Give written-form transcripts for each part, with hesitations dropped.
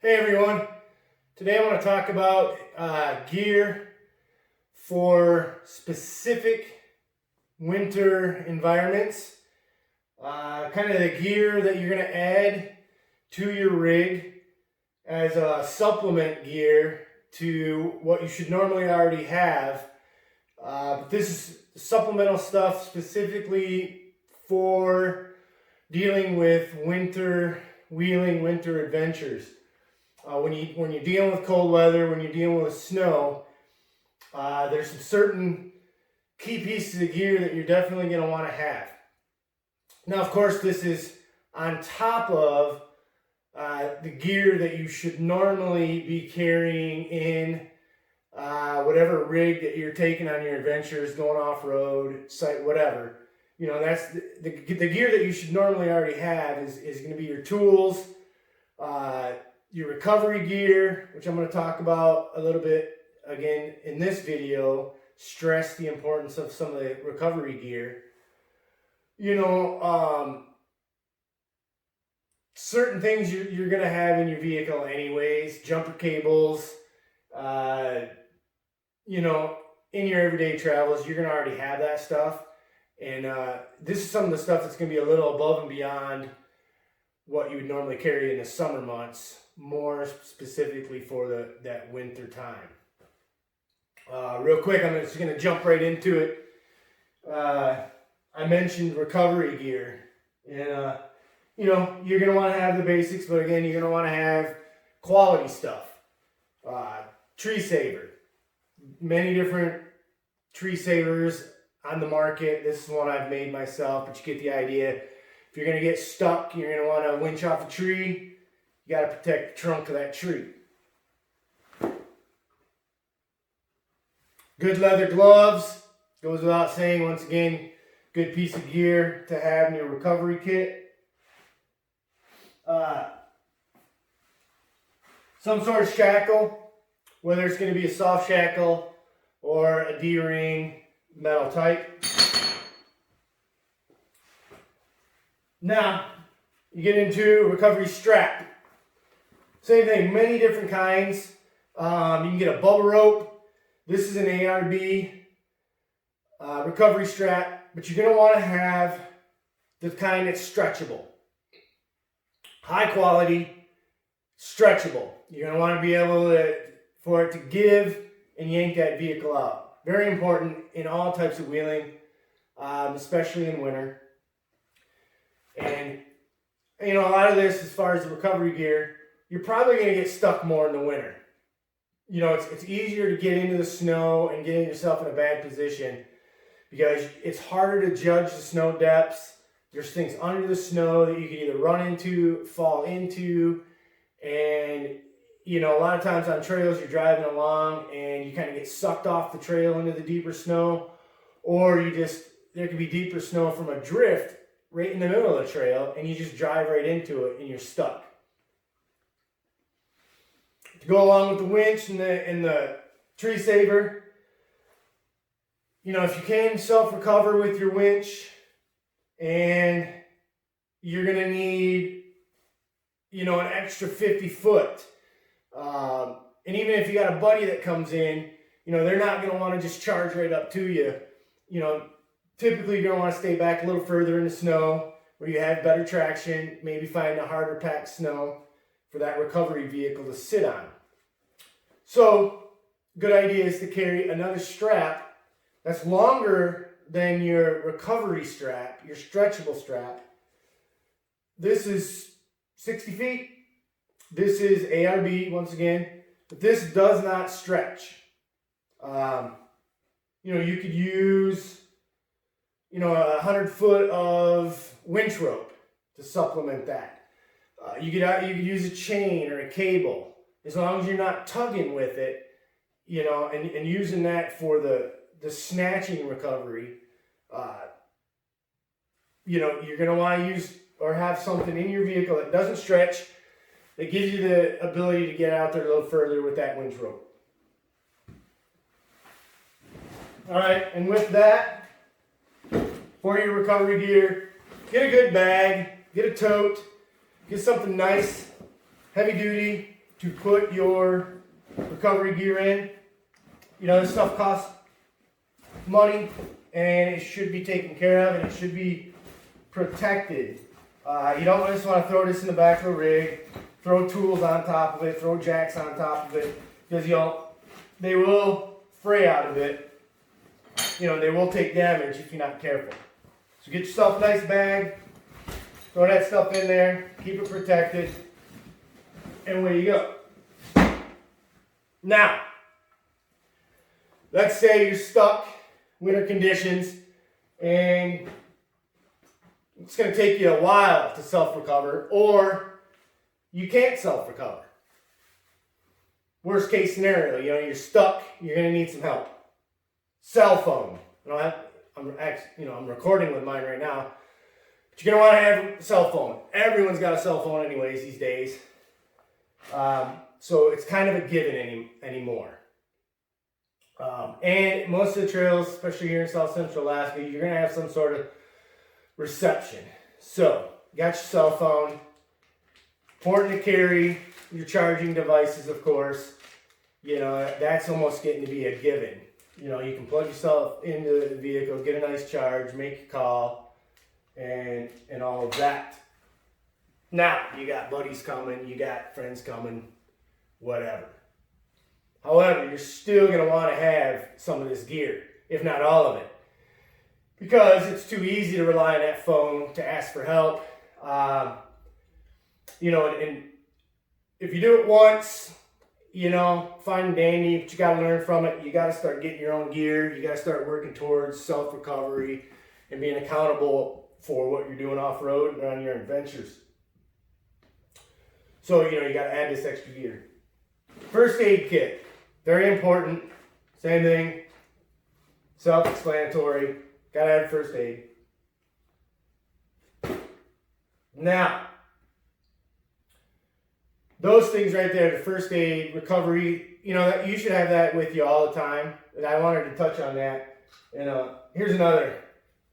Hey everyone, today I want to talk about gear for specific winter environments. Kind of the gear that you're going to add to your rig as a supplement gear to what you should normally already have. But this is supplemental stuff specifically for dealing with winter wheeling, winter adventures. When you're dealing with cold weather, when you're dealing with snow, there's some certain key pieces of gear that you're definitely going to want to have. Now, of course, this is on top of the gear that you should normally be carrying in whatever rig that you're taking on your adventures, going off-road, site, whatever. You know, that's the gear that you should normally already have is going to be your tools, your recovery gear, which I'm going to talk about a little bit again in this video, stress the importance of some of the recovery gear. You know, certain things you're going to have in your vehicle anyways, jumper cables, you know, in your everyday travels, you're going to already have that stuff. And this is some of the stuff that's going to be a little above and beyond what you would normally carry in the summer months, more specifically for that winter time. Real quick, I'm just going to jump right into it. I mentioned recovery gear, and you know, you're going to want to have the basics, but again, you're going to want to have quality stuff. Tree saver, many different tree savers on the market. This is one I've made myself, but you get the idea. If you're going to get stuck, you're going to want to winch off a tree, you got to protect the trunk of that tree. Good leather gloves, goes without saying. Once again, good piece of gear to have in your recovery kit. Some sort of shackle, whether it's going to be a soft shackle or a D-ring metal type. Now, you get into a recovery strap. Same thing, many different kinds. You can get a bubble rope. This is an ARB recovery strap, but you're going to want to have the kind that's stretchable. High quality, stretchable. You're going to want to be able for it to give and yank that vehicle out. Very important in all types of wheeling, especially in winter. And, you know, a lot of this, as far as the recovery gear, you're probably going to get stuck more in the winter. You know, it's easier to get into the snow and get yourself in a bad position because it's harder to judge the snow depths. There's things under the snow that you can either run into, fall into, and, you know, a lot of times on trails you're driving along and you kind of get sucked off the trail into the deeper snow, or there could be deeper snow from a drift right in the middle of the trail and you just drive right into it and you're stuck. To go along with the winch and the tree saver, you know, if you can self-recover with your winch, and you're going to need, you know, an extra 50 foot. And even if you got a buddy that comes in, you know, they're not going to want to just charge right up to you. You know, typically you're going to want to stay back a little further in the snow where you have better traction, maybe find a harder packed snow for that recovery vehicle to sit on. So, good idea is to carry another strap that's longer than your recovery strap, your stretchable strap. This is 60 feet. This is ARB, once again, but this does not stretch. You know, you could use, you know, 100 foot of winch rope to supplement that. You could use a chain or a cable, as long as you're not tugging with it, you know, and using that for the snatching recovery. You know, you're going to want to use or have something in your vehicle that doesn't stretch, that gives you the ability to get out there a little further with that winch rope. All right, and with that, for your recovery gear, get a good bag, get a tote, get something nice, heavy duty, to put your recovery gear in. You know, this stuff costs money and it should be taken care of and it should be protected. You don't just want to throw this in the back of the rig, throw tools on top of it, throw jacks on top of it, because they will fray out of it. You know, they will take damage if you're not careful. So get yourself a nice bag, throw that stuff in there, keep it protected, and away you go. Now, let's say you're stuck, winter conditions, and it's going to take you a while to self-recover, or you can't self-recover. Worst case scenario, you know, you're stuck, you're going to need some help. Cell phone. I'm recording with mine right now, but you're going to want to have a cell phone. Everyone's got a cell phone anyways these days. So it's kind of a given anymore. And most of the trails, especially here in South Central Alaska, you're going to have some sort of reception. So, you got your cell phone. Important to carry your charging devices, of course. You know, that's almost getting to be a given. You know, you can plug yourself into the vehicle, get a nice charge, make a call, and all of that. Now, you got buddies coming, you got friends coming, whatever. However, you're still going to want to have some of this gear, if not all of it, because it's too easy to rely on that phone to ask for help. You know, and if you do it once, you know, fine and dandy, but you got to learn from it. You got to start getting your own gear. You got to start working towards self-recovery and being accountable for what you're doing off-road and on your adventures. So, you know, you got to add this extra gear. First aid kit, very important. Same thing, self-explanatory. Got to have first aid. Now, those things right there, the first aid, recovery, you know, you should have that with you all the time. And I wanted to touch on that. And here's another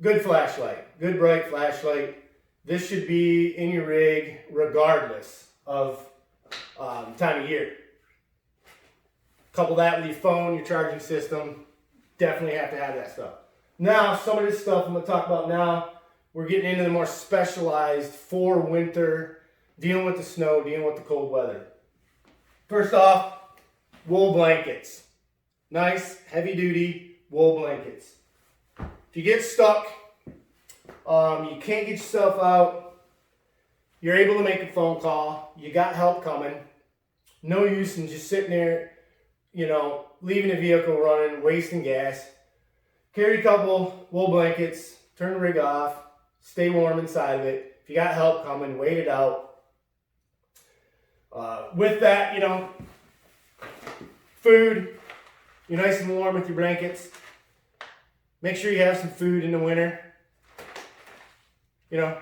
good flashlight, good bright flashlight. This should be in your rig regardless of time of year. Couple that with your phone, your charging system. Definitely have to have that stuff. Now, some of this stuff I'm going to talk about now, we're getting into the more specialized for winter, dealing with the snow, dealing with the cold weather. First off, wool blankets. Nice, heavy-duty wool blankets. If you get stuck, you can't get yourself out, you're able to make a phone call, you got help coming. No use in just sitting there, you know, leaving the vehicle running, wasting gas. Carry a couple wool blankets, turn the rig off, stay warm inside of it. If you got help coming, wait it out. With that, you know, food, you're nice and warm with your blankets. Make sure you have some food in the winter. You know,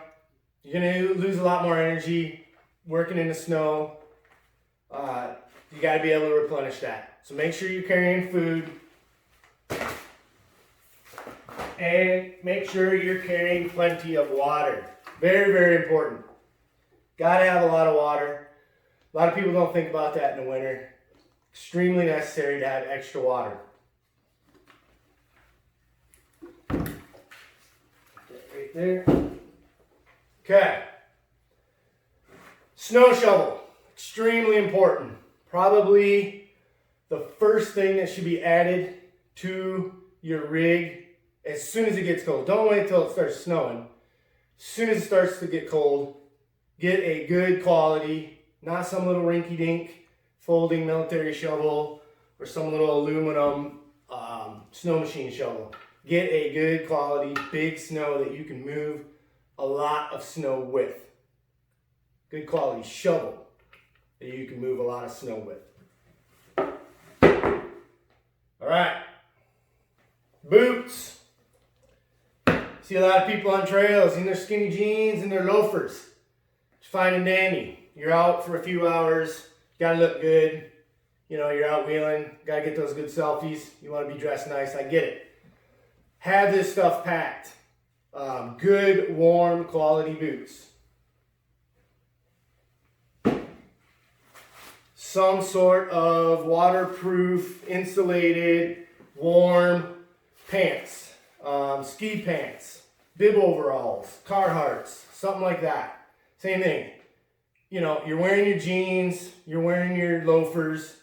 you're going to lose a lot more energy working in the snow. You got to be able to replenish that. So make sure you're carrying food. And make sure you're carrying plenty of water. Very, very important. Got to have a lot of water. A lot of people don't think about that in the winter. Extremely necessary to have extra water. Right there. Okay. Snow shovel. Extremely important. Probably the first thing that should be added to your rig as soon as it gets cold. Don't wait until it starts snowing. As soon as it starts to get cold, get a good quality, not some little rinky-dink folding military shovel or some little aluminum snow machine shovel. Get a good quality big snow that you can move a lot of snow with. Good quality shovel that you can move a lot of snow with. All right, boots. See a lot of people on trails in their skinny jeans and their loafers. It's fine and dandy. You're out for a few hours, gotta look good. You know, you're out wheeling, gotta get those good selfies. You wanna be dressed nice, I get it. Have this stuff packed. Good, warm, quality boots. some sort of waterproof, insulated, warm pants, ski pants, bib overalls, Carhartts, something like that. Same thing. You know, you're wearing your jeans, you're wearing your loafers,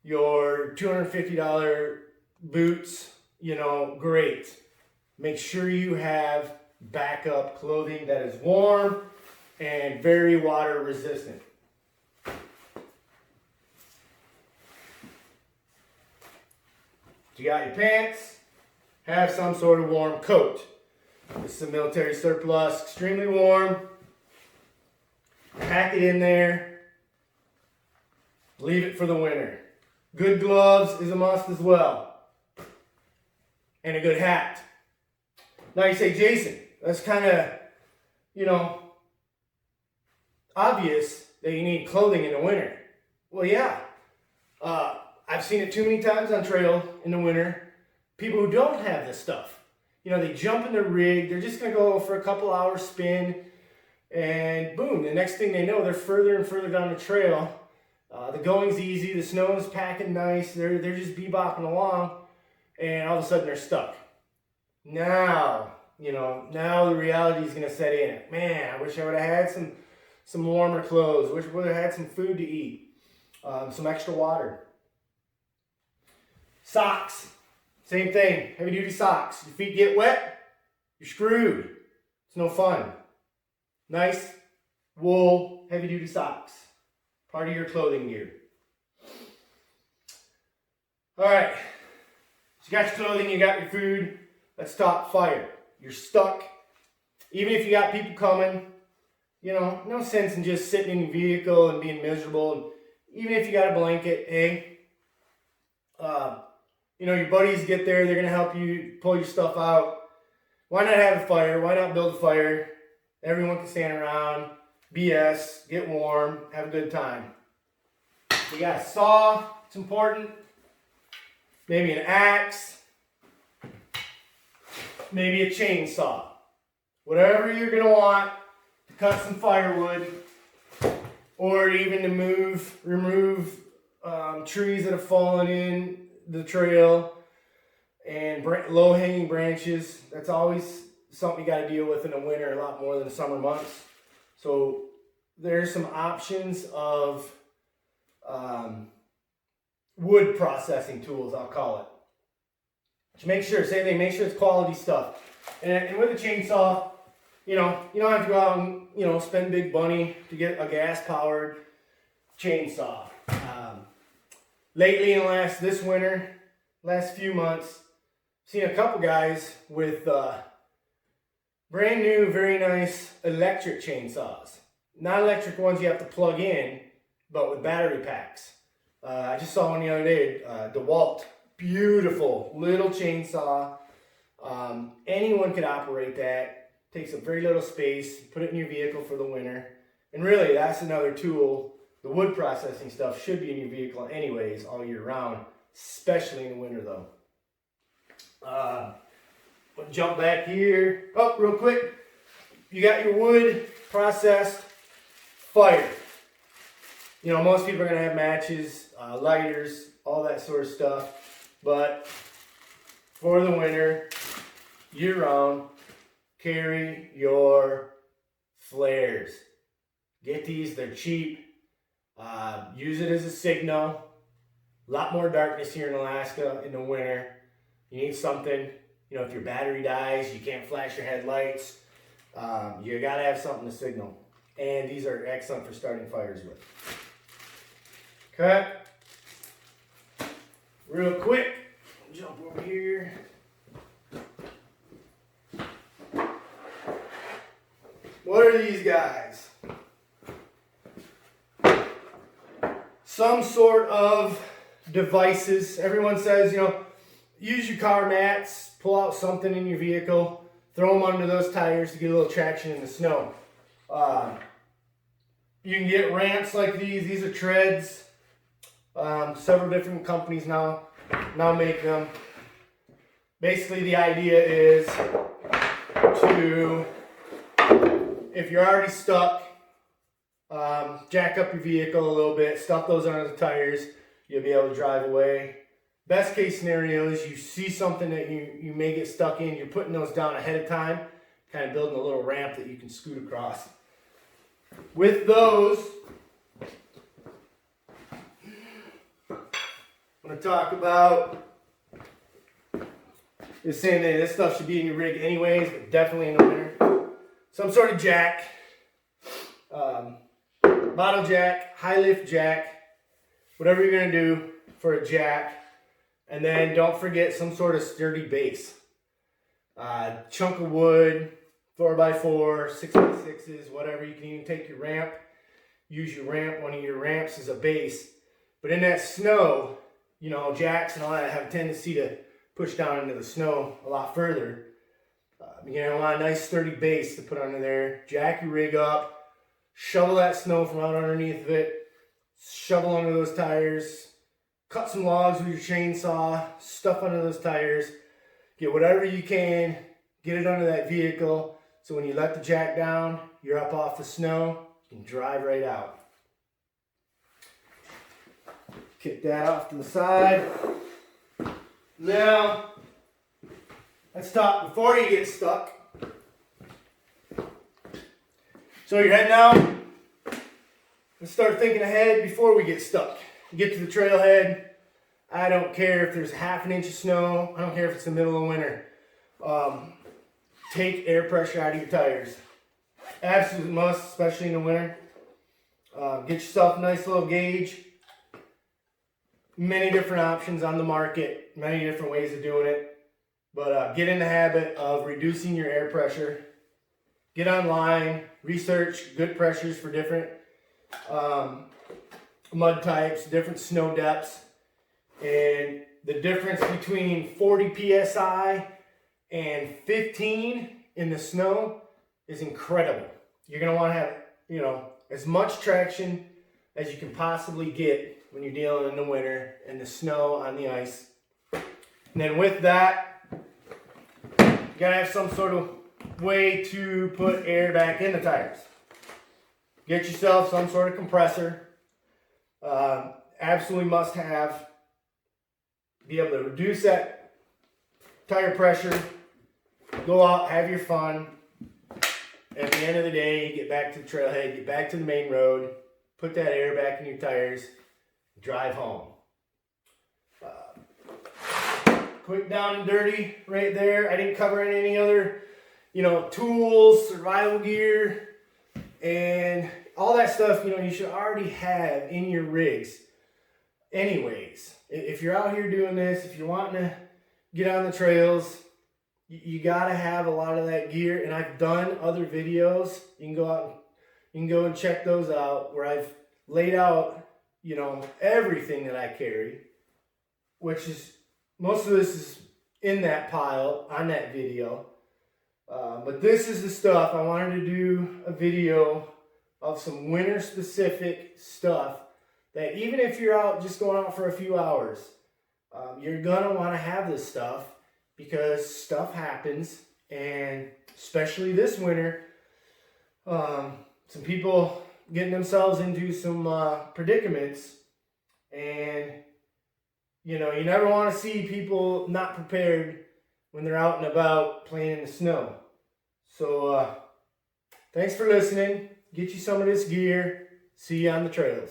your $250 boots, you know, great. Make sure you have backup clothing that is warm and very water resistant. You got your pants, have some sort of warm coat. This is a military surplus, extremely warm. Pack it in there. Leave it for the winter. Good gloves is a must as well. And a good hat. Now you say, Jason, that's kind of, you know, obvious that you need clothing in the winter. Well, yeah. I've seen it too many times on trail in the winter. People who don't have this stuff. You know, they jump in their rig, they're just going to go for a couple hours spin, and boom, the next thing they know, they're further and further down the trail. The going's easy, the snow is packing nice, they're just bebopping along, and all of a sudden they're stuck. Now, you know, now the reality is going to set in. Man, I wish I would have had some warmer clothes. Wish I would have had some food to eat. Some extra water. Socks. Same thing. Heavy duty socks. Your feet get wet, you're screwed. It's no fun. Nice wool heavy duty socks. Part of your clothing gear. Alright. You got your clothing, you got your food. Let's talk fire. You're stuck. Even if you got people coming, you know, no sense in just sitting in your vehicle and being miserable. And even if you got a blanket, hey, you know, your buddies get there, they're going to help you pull your stuff out. Why not have a fire? Why not build a fire? Everyone can stand around, BS, get warm, have a good time. You got a saw, it's important. Maybe an axe. Maybe a chainsaw. Whatever you're going to want to cut some firewood, or even to remove trees that have fallen in the trail and low-hanging branches. That's always something you got to deal with in the winter a lot more than the summer months. So there's some options of wood processing tools, I'll call it. Just make sure, same thing, make sure it's quality stuff. And with a chainsaw, you know, you don't have to go out and, you know, spend big money to get a gas-powered chainsaw. Lately, in this winter, last few months, seen a couple guys with brand new, very nice electric chainsaws. Not electric ones you have to plug in, but with battery packs. I just saw one the other day, DeWalt. Beautiful little chainsaw. Anyone could operate that. Takes up very little space. Put it in your vehicle for the winter. And really, that's another tool. The wood processing stuff should be in your vehicle anyways all year round, especially in the winter though. We'll jump back here. Oh, real quick. You got your wood processed, fire. You know, most people are going to have matches, lighters, all that sort of stuff. But for the winter, year round, carry your flares. Get these, they're cheap. Use it as a signal. A lot more darkness here in Alaska in the winter. You need something, you know, if your battery dies, you can't flash your headlights. You gotta have something to signal. And these are excellent for starting fires with. Okay. Real quick, jump over here. What are these guys? Some sort of devices. Everyone says, you know, use your car mats, pull out something in your vehicle, throw them under those tires to get a little traction in the snow. You can get ramps like these. These are treads. Several different companies now make them. Basically, the idea is to, if you're already stuck jack up your vehicle a little bit, stuff those under the tires, you'll be able to drive away. Best case scenario is you see something that you may get stuck in, you're putting those down ahead of time, kind of building a little ramp that you can scoot across. With those, I'm going to talk about the same thing. This stuff should be in your rig anyways, but definitely in the winter. Some sort of jack, bottle jack, high lift jack, whatever you're going to do for a jack. And then don't forget some sort of sturdy base. Chunk of wood, 4x4, 6x6s, whatever. You can even take your ramp, use your ramp, one of your ramps as a base. But in that snow, you know, jacks and all that have a tendency to push down into the snow a lot further. You're going to want a nice sturdy base to put under there. Jack your rig up, shovel that snow from out underneath of it, shovel under those tires, cut some logs with your chainsaw, stuff under those tires, get whatever you can, get it under that vehicle, so when you let the jack down, you're up off the snow, you can drive right out. Kick that off to the side. Now, let's talk before you get stuck. So you're heading out. Let's start thinking ahead before we get stuck. Get to the trailhead. I don't care if there's half an inch of snow. I don't care if it's the middle of winter. Take air pressure out of your tires. Absolute must, especially in the winter. Get yourself a nice little gauge. Many different options on the market. Many different ways of doing it. But get in the habit of reducing your air pressure. Get online. Research good pressures for different mud types, different snow depths, and the difference between 40 psi and 15 in the snow is incredible. You're going to want to have, you know, as much traction as you can possibly get when you're dealing in the winter and the snow on the ice. And then with that, you got to have some sort of way to put air back in the tires. Get yourself some sort of compressor. Absolutely must have. Be able to reduce that tire pressure. Go out, have your fun. At the end of the day, you get back to the trailhead, get back to the main road, put that air back in your tires, drive home. Quick down and dirty right there. I didn't cover any other, you know, tools, survival gear, and all that stuff, you know, you should already have in your rigs. Anyways, if you're out here doing this, if you're wanting to get on the trails, you got to have a lot of that gear. And I've done other videos. You can go out, you can go and check those out where I've laid out, you know, everything that I carry, which is, most of this is in that pile on that video. But this is the stuff I wanted to do a video of, some winter specific stuff that even if you're out just going out for a few hours, you're gonna want to have this stuff because stuff happens, and especially this winter, some people getting themselves into some predicaments, and you know, you never want to see people not prepared when they're out and about playing in the snow. So thanks for listening. Get you some of this gear. See you on the trails.